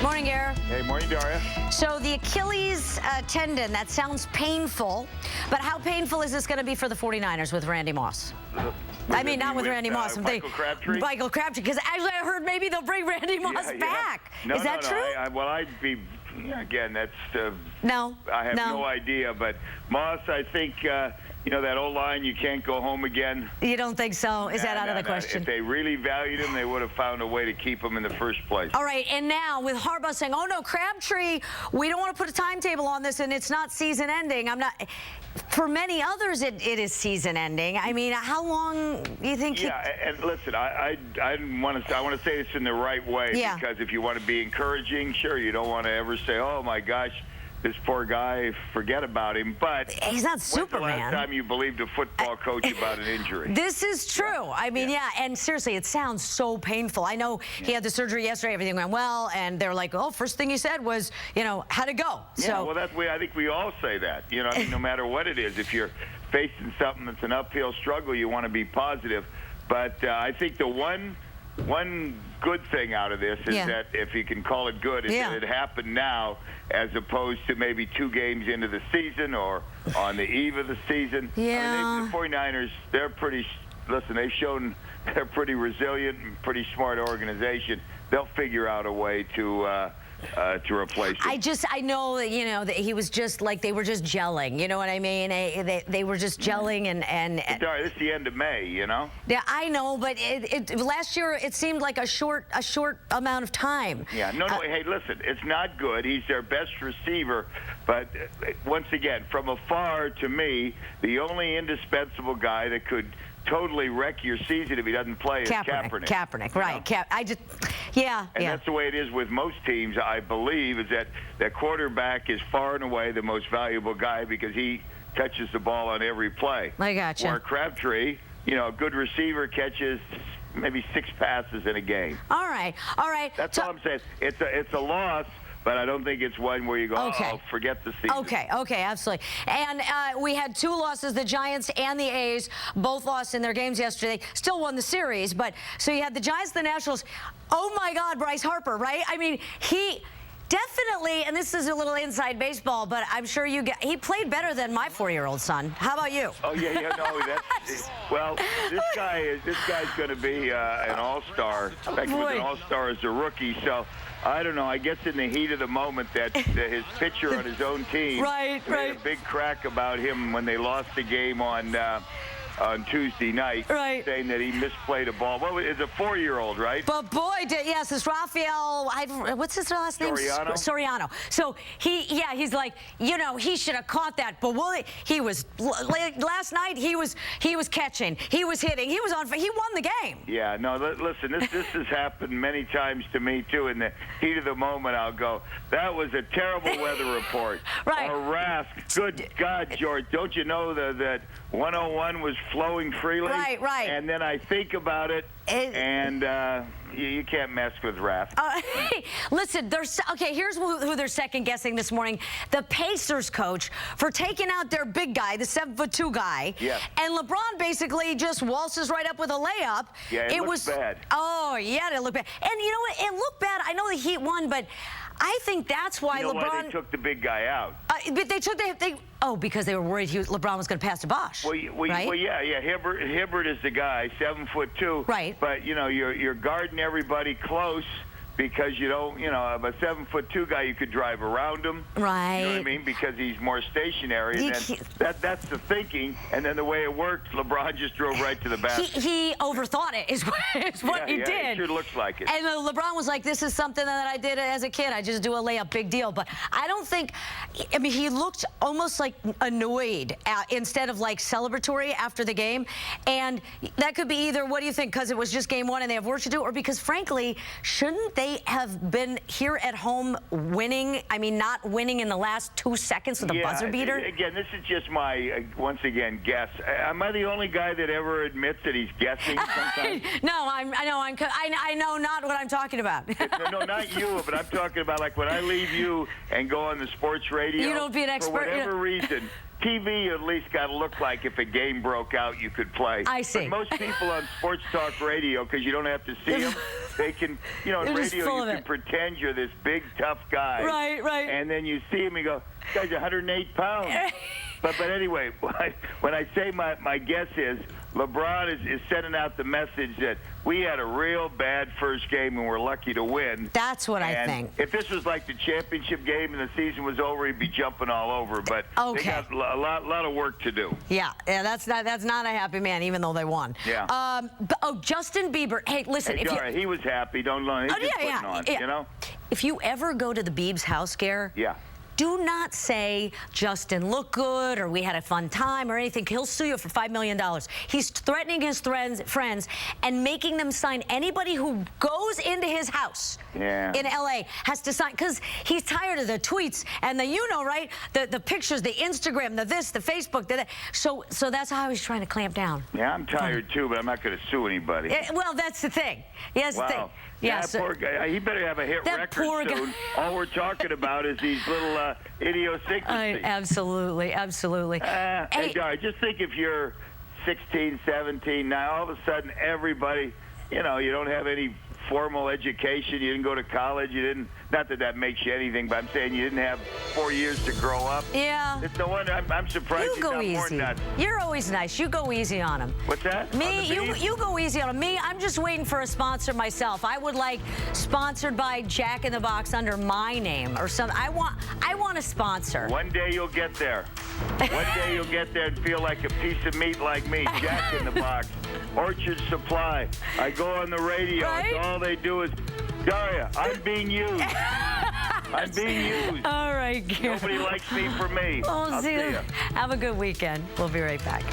Morning, Gare. Hey, morning, Darya. So the Achilles tendon, that sounds painful, but how painful is this going to be for the 49ers with Randy Moss? I mean, not with Randy Moss. Michael Crabtree? Michael Crabtree, because actually I heard maybe they'll bring Randy Moss back. No, is that true? Well, I'd be, again, that's... No. I have no idea, but Moss, I think... you know, that old line, you can't go home again. You don't think so? Is that out of the question? If they really valued him, they would have found a way to keep him in the first place. All right, and now with Harbaugh saying, oh, no, Crabtree, we don't want to put a timetable on this, and it's not season ending. For many others, it is season ending. I mean, how long do you think? Yeah, and listen, I want to say this in the right way, because if you want to be encouraging, sure, you don't want to ever say, oh, my gosh, this poor guy, forget about him. But he's not Superman. When's the last time you believed a football coach about an injury? This is true. I mean, and seriously, it sounds so painful. I know he had the surgery yesterday, everything went well, and they're like, oh, first thing he said was, you know, how'd it go? Yeah, well, I think we all say that. You know, I mean, no matter what it is, if you're facing something that's an uphill struggle, you want to be positive. But I think the one good thing out of this is that, if you can call it good, is that it happened now as opposed to maybe 2 games into the season or on the eve of the season. I mean, the 49ers, they're pretty, listen, they've shown they're pretty resilient and pretty smart organization. They'll figure out a way to replace him. I know that, you know, that he was just like, they were just gelling, you know what I mean? They were just gelling and Darya, this is the end of May, you know? Yeah, I know, but last year it seemed like a short amount of time. Yeah, no, hey, listen, it's not good. He's their best receiver, but once again, from afar, to me, the only indispensable guy that could totally wreck your season if he doesn't play is Kaepernick. Kaepernick, right. And that's the way it is with most teams, I believe, is that that quarterback is far and away the most valuable guy because he touches the ball on every play. I gotcha. Or Crabtree, you know, a good receiver catches maybe 6 passes in a game. All right. That's all I'm saying. It's a loss, but I don't think it's one where you go, oh, forget the season. Okay, absolutely. And we had 2 losses. The Giants and the A's both lost in their games yesterday. Still won the series, but so you had the Giants, the Nationals. Oh, my God, Bryce Harper, right? I mean, he definitely, and this is a little inside baseball, but I'm sure he played better than my 4-year-old son. How about you? Oh, yeah, no, that's, well, this guy's going to be an all-star. In fact, he was an all-star as a rookie, so I don't know. I guess in the heat of the moment that his pitcher on his own team made a big crack about him when they lost the game on Tuesday night, saying that he misplayed a ball. Well, it's a 4-year-old, right? But boy, yes, it's Rafael. What's his last name? Soriano. So he's like, you know, he should have caught that. But he was last night. He was catching. He was hitting. He was on. He won the game. Yeah. No. Listen, this has happened many times to me too. In the heat of the moment, I'll go, that was a terrible weather report. Or Rask. Good God, George, don't you know that 101 was flowing freely? Right. And then I think about it, and you can't mess with Raph. Listen, here's who they're second-guessing this morning. The Pacers coach for taking out their big guy, the 7'2" guy. Yeah. And LeBron basically just waltzes right up with a layup. Yeah, it was bad. Oh, yeah, it looked bad. And you know what? It looked bad. I know the Heat won, but I think that's why LeBron... why they took the big guy out? But they took because they were worried LeBron was going to pass to Bosh. Well, yeah. Hibbert is the guy, 7'2". Right. But you know, you're guarding everybody close because you don't, you know, a 7'2" guy, you could drive around him. Right. You know what I mean? Because he's more stationary. And then that's the thinking. And then the way it worked, LeBron just drove right to the basket. He overthought it, is what he did. It sure looks like it. And LeBron was like, this is something that I did as a kid. I just do a layup, big deal. But I don't think, I mean, he looked almost like annoyed instead of like celebratory after the game. And that could be either, what do you think, because it was just game 1 and they have work to do, or because, frankly, shouldn't they have been here at home winning? I mean, not winning in the last 2 seconds with a buzzer beater? Again, this is just my, once again, guess. Am I the only guy that ever admits that he's guessing sometimes? No, I know not what I'm talking about. No, not you, but I'm talking about like when I leave you and go on the sports radio. You don't be an expert. For whatever reason. TV, you at least got to look like if a game broke out, you could play. I see. But most people on sports talk radio, because you don't have to see them, they can, you know, in They're just radio full you of can it. pretend you're this big tough guy. Right. And then you see him, you go, this guy's 108 pounds. But anyway, when I say my guess is LeBron is sending out the message that we had a real bad first game and we're lucky to win. That's what I And think. if this was like the championship game and the season was over, he'd be jumping all over. But they got a lot of work to do. Yeah, that's not a happy man, even though they won. Yeah. Justin Bieber. Hey, listen. Hey, Darya, he was happy. Don't lie. He's just putting on, you know? If you ever go to the Biebs house, Gare, do not say Justin looked good or we had a fun time or anything. He'll sue you for $5 million. He's threatening his friends and making them sign. Anybody who goes into his house in L.A. has to sign, because he's tired of the tweets and the, you know, right? The pictures, the Instagram, the this, the Facebook, the that. So that's how he's trying to clamp down. Yeah, I'm tired too, but I'm not going to sue anybody. Well, that's the thing. Yes, wow. Yeah, that poor guy. He better have a hit record soon. All we're talking about is these little idiosyncrasies. Absolutely. Hey, Darya, just think if you're 16, 17, now all of a sudden everybody, you know, you don't have any formal education, you didn't go to college, you didn't, not that that makes you anything, but I'm saying you didn't have 4 years to grow up. Yeah. It's no wonder, I'm surprised you he's go not easy. more nuts. You're always nice. You go easy on him. What's that? Me, you go easy on him. Me, I'm just waiting for a sponsor myself. I would like sponsored by Jack in the Box under my name or something. I want a sponsor. One day you'll get there. One day you'll get there and feel like a piece of meat like me, Jack in the Box, Orchard Supply. I go on the radio, and all they do is, Darya, I'm being used. I'm being used. All right, Gare. Nobody likes me for me. I'll see you. Have a good weekend. We'll be right back.